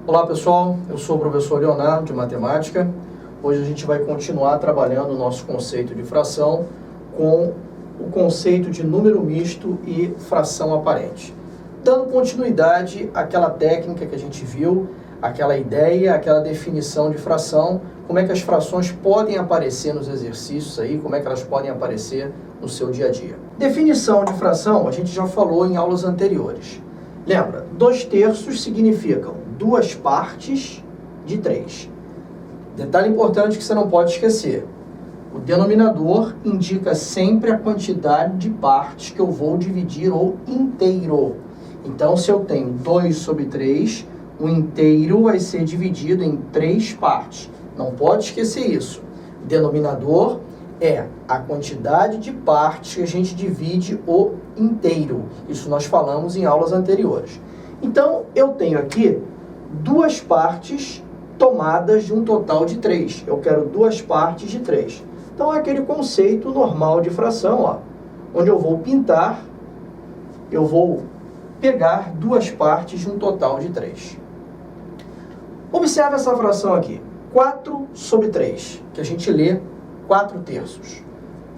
Olá pessoal, eu sou o professor Leonardo de Matemática. Hoje a gente vai continuar trabalhando o nosso conceito de fração com o conceito de número misto e fração aparente. Dando continuidade àquela técnica que a gente viu, aquela ideia, aquela definição de fração, como é que as frações podem aparecer nos exercícios aí, como é que elas podem aparecer no seu dia a dia. Definição de fração a gente já falou em aulas anteriores. Lembra, 2/3 significam 2 partes de 3. Detalhe importante que você não pode esquecer. O denominador indica sempre a quantidade de partes que eu vou dividir o inteiro. Então, se eu tenho 2/3, o inteiro vai ser dividido em 3 partes. Não pode esquecer isso. O denominador é a quantidade de partes que a gente divide o inteiro. Isso nós falamos em aulas anteriores. Então, eu tenho aqui 2 partes tomadas de um total de 3. Eu quero 2 partes de 3. Então, é aquele conceito normal de fração, ó, onde eu vou pintar, eu vou pegar 2 partes de um total de 3. Observe essa fração aqui, 4/3, que a gente lê 4/3.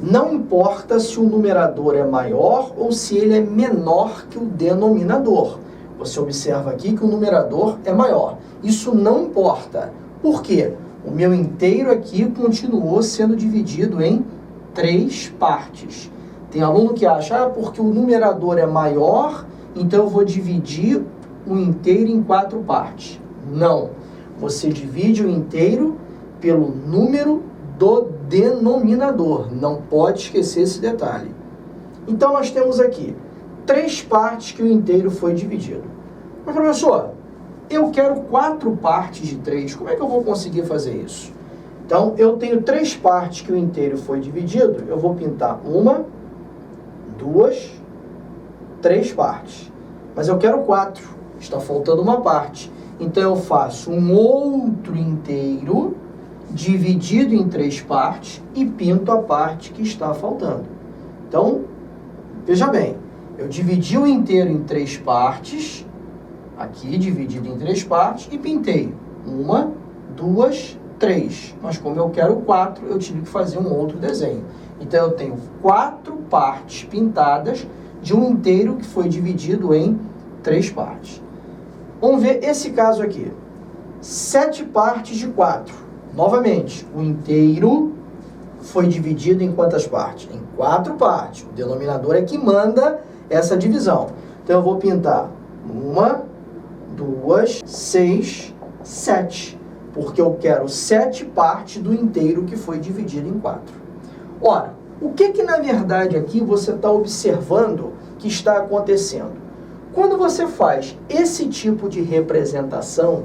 Não importa se o numerador é maior ou se ele é menor que o denominador. Você observa aqui que o numerador é maior. Isso não importa. Por quê? O meu inteiro aqui continuou sendo dividido em 3 partes. Tem aluno que acha, porque o numerador é maior, então eu vou dividir o inteiro em 4 partes. Não. Você divide o inteiro pelo número do denominador. Não pode esquecer esse detalhe. Então, nós temos aqui 3 partes que o inteiro foi dividido. Mas, professor, eu quero 4 partes de 3. Como é que eu vou conseguir fazer isso? Então, eu tenho 3 partes que o inteiro foi dividido. Eu vou pintar 1, 2, 3 partes. Mas eu quero 4. Está faltando uma parte. Então, eu faço um outro inteiro dividido em 3 partes e pinto a parte que está faltando. Então, veja bem, eu dividi o inteiro em 3 partes, aqui dividido em 3 partes, e pintei 1, 2, 3. Mas como eu quero 4, eu tive que fazer um outro desenho. Então, eu tenho 4 partes pintadas de um inteiro que foi dividido em 3 partes. Vamos ver esse caso aqui. 7 partes de 4. Novamente, o inteiro foi dividido em quantas partes? Em 4 partes. O denominador é que manda essa divisão. Então, eu vou pintar 1, 2, 6, 7. Porque eu quero 7 partes do inteiro que foi dividido em 4. Ora, o que na verdade aqui você está observando que está acontecendo? Quando você faz esse tipo de representação,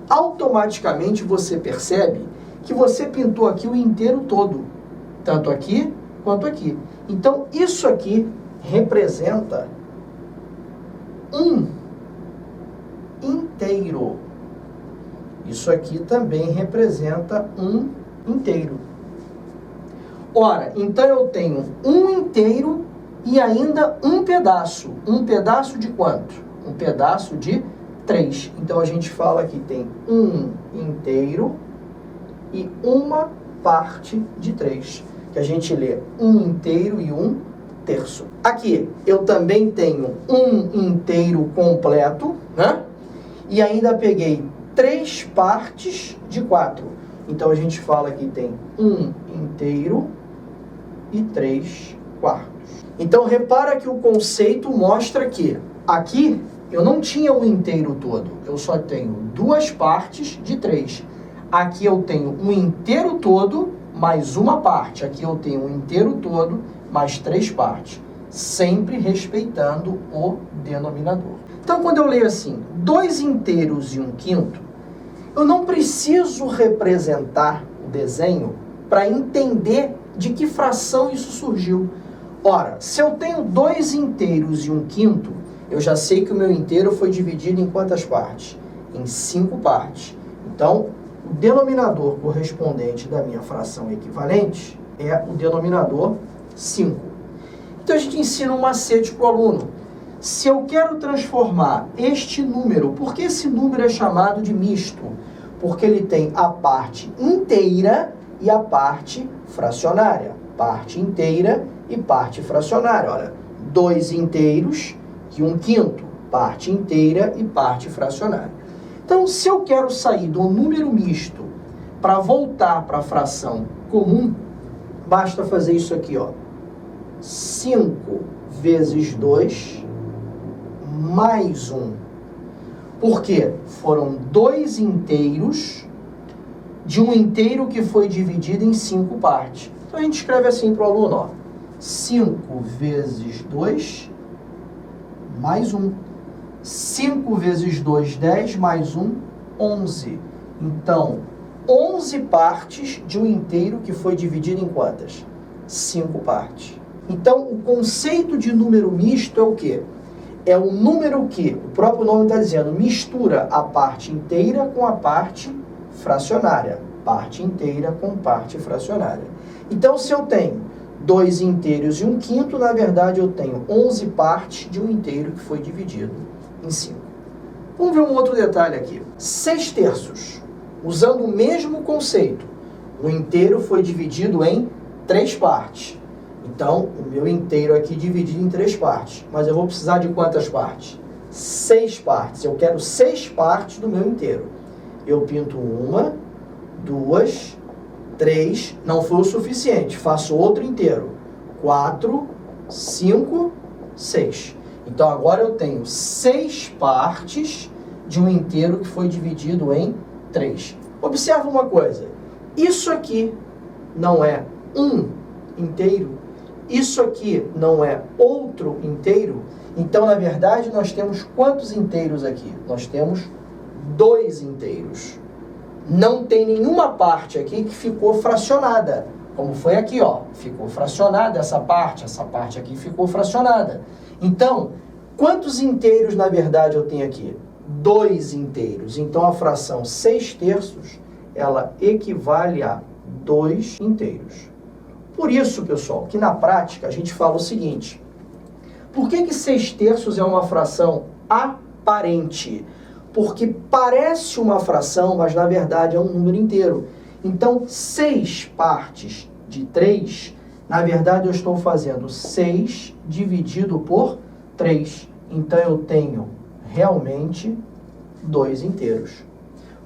automaticamente você percebe que você pintou aqui o inteiro todo, tanto aqui quanto aqui. Então, isso aqui representa um inteiro. Isso aqui também representa um inteiro. Ora, então eu tenho um inteiro e ainda um pedaço. Um pedaço de quanto? Um pedaço de 3. Então, a gente fala que tem um inteiro e uma parte de 3. Que a gente lê um inteiro e 1/3. Aqui, eu também tenho um inteiro completo, né? E ainda peguei 3 partes de 4. Então, a gente fala que tem um inteiro e 3/4. Então, repara que o conceito mostra que aqui eu não tinha o inteiro todo. Eu só tenho 2 partes de 3. Aqui eu tenho um inteiro todo mais uma parte. Aqui eu tenho um inteiro todo mais 3 partes. Sempre respeitando o denominador. Então, quando eu leio assim, 2 inteiros e 1/5, eu não preciso representar o desenho para entender de que fração isso surgiu. Ora, se eu tenho 2 inteiros e 1/5, eu já sei que o meu inteiro foi dividido em quantas partes? Em 5 partes. Então, o denominador correspondente da minha fração equivalente é o denominador 5. Então, a gente ensina um macete para o aluno. Se eu quero transformar este número, por que esse número é chamado de misto? Porque ele tem a parte inteira e a parte fracionária. Parte inteira e parte fracionária. Olha, 2 inteiros e 1/5. Parte inteira e parte fracionária. Então, se eu quero sair do número misto para voltar para a fração comum, basta fazer isso aqui, ó. 5 vezes 2 mais 1. Por quê? Foram 2 inteiros de um inteiro que foi dividido em 5 partes. Então, a gente escreve assim para o aluno, ó. 5 vezes 2 mais 1. 5 vezes 2, 10, mais 1, 11. Então, 11 partes de um inteiro que foi dividido em quantas? 5 partes. Então, o conceito de número misto é o quê? É um número que, o próprio nome está dizendo, mistura a parte inteira com a parte fracionária. Parte inteira com parte fracionária. Então, se eu tenho 2 inteiros e 1/5, na verdade eu tenho 11 partes de um inteiro que foi dividido em 5. Vamos ver um outro detalhe aqui. 6/3. Usando o mesmo conceito. O inteiro foi dividido em 3 partes. Então, o meu inteiro aqui dividido em 3 partes. Mas eu vou precisar de quantas partes? 6 partes. Eu quero 6 partes do meu inteiro. Eu pinto 1, 2, 3. Não foi o suficiente. Faço outro inteiro. 4, 5, 6. Então, agora eu tenho 6 partes de um inteiro que foi dividido em 3. Observa uma coisa. Isso aqui não é um inteiro. Isso aqui não é outro inteiro. Então, na verdade, nós temos quantos inteiros aqui? Nós temos 2 inteiros. Não tem nenhuma parte aqui que ficou fracionada. Como foi aqui, ó. Ficou fracionada essa parte aqui ficou fracionada. Então, quantos inteiros, na verdade, eu tenho aqui? 2 inteiros. Então, a fração 6/3, ela equivale a 2 inteiros. Por isso, pessoal, que na prática a gente fala o seguinte. Por que 6/3 é uma fração aparente? Porque parece uma fração, mas na verdade é um número inteiro. Então, 6 partes de 3, na verdade eu estou fazendo 6 dividido por 3. Então, eu tenho realmente 2 inteiros.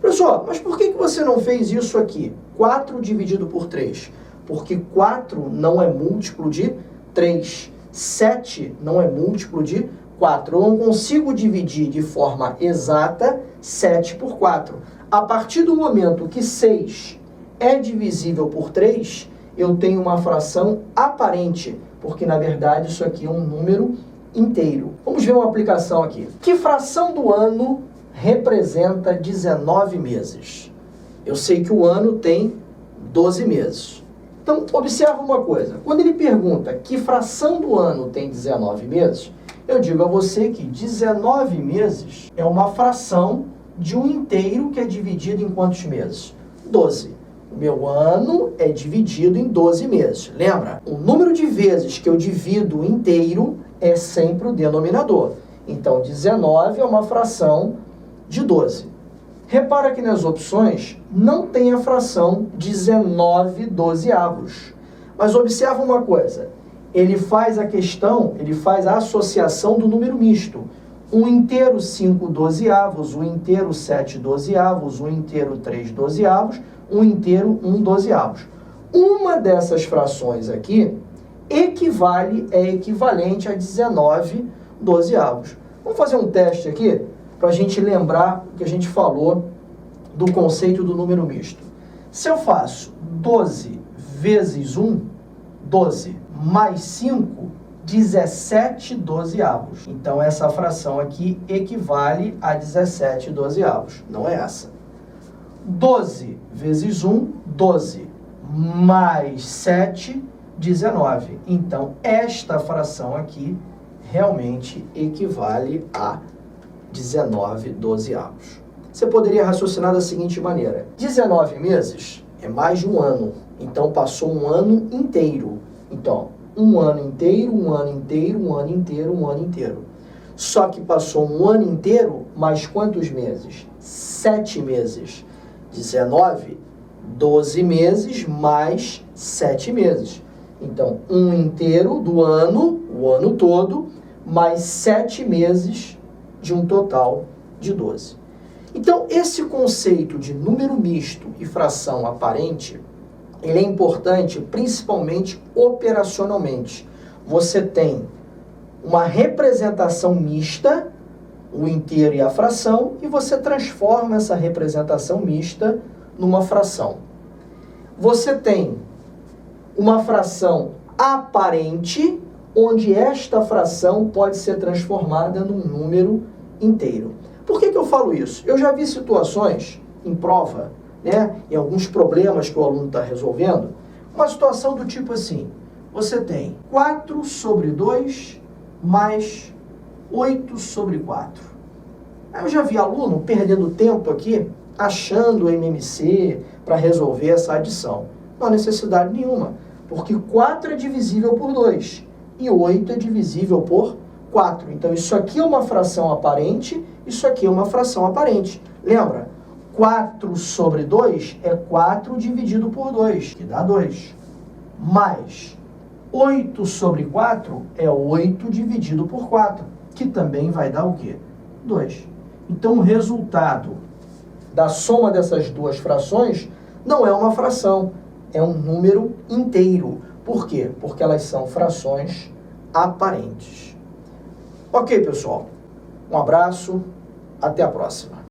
Professor, mas por que você não fez isso aqui? 4 dividido por 3. Porque 4 não é múltiplo de 3. 7 não é múltiplo de 4. Eu não consigo dividir de forma exata 7 por 4. A partir do momento que 6 é divisível por 3, eu tenho uma fração aparente, porque na verdade isso aqui é um número inteiro. Vamos ver uma aplicação aqui. Que fração do ano representa 19 meses? Eu sei que o ano tem 12 meses. Então, observa uma coisa. Quando ele pergunta que fração do ano tem 19 meses, eu digo a você que 19 meses é uma fração de um inteiro que é dividido em quantos meses? 12. O meu ano é dividido em 12 meses. Lembra? O número de vezes que eu divido o inteiro é sempre o denominador. Então, 19 é uma fração de 12. Repara que nas opções não tem a fração 19/12. Mas observa uma coisa. Ele faz a questão, ele faz a associação do número misto. Um inteiro 5/12, um inteiro 7/12, um inteiro 3/12, um inteiro 1/12. Uma dessas frações aqui é equivalente a 19/12. Vamos fazer um teste aqui para a gente lembrar o que a gente falou do conceito do número misto. Se eu faço 12 vezes 1, 12, mais 5, 17/12. Então, essa fração aqui equivale a 17/12. Não é essa. 12 vezes 1, 12, mais 7, 19. Então, esta fração aqui realmente equivale a 19/12. Você poderia raciocinar da seguinte maneira. 19 meses é mais de um ano. Então, passou um ano inteiro. Então, um ano inteiro, um ano inteiro, um ano inteiro, um ano inteiro. só que passou um ano inteiro, mais quantos meses? 7 meses. 19, 12 meses mais 7 meses. Então, um inteiro do ano, o ano todo, mais 7 meses de um total de 12. Então, esse conceito de número misto e fração aparente, ele é importante principalmente operacionalmente. Você tem uma representação mista, o inteiro e a fração, e você transforma essa representação mista numa fração. Você tem uma fração aparente, onde esta fração pode ser transformada num número inteiro. Por que eu falo isso? Eu já vi situações em prova, né, em alguns problemas que o aluno está resolvendo, uma situação do tipo assim, você tem 4 sobre 2 mais 8 sobre 4. Aí eu já vi aluno perdendo tempo aqui, achando o MMC para resolver essa adição. Não há necessidade nenhuma, porque 4 é divisível por 2 e 8 é divisível por 4. Então isso aqui é uma fração aparente, isso aqui é uma fração aparente. Lembra? 4 sobre 2 é 4 dividido por 2, que dá 2. Mais 8 sobre 4 é 8 dividido por 4, que também vai dar o quê? 2. Então o resultado da soma dessas duas frações não é uma fração, é um número inteiro. Por quê? Porque elas são frações aparentes. Ok, pessoal? Um abraço, até a próxima.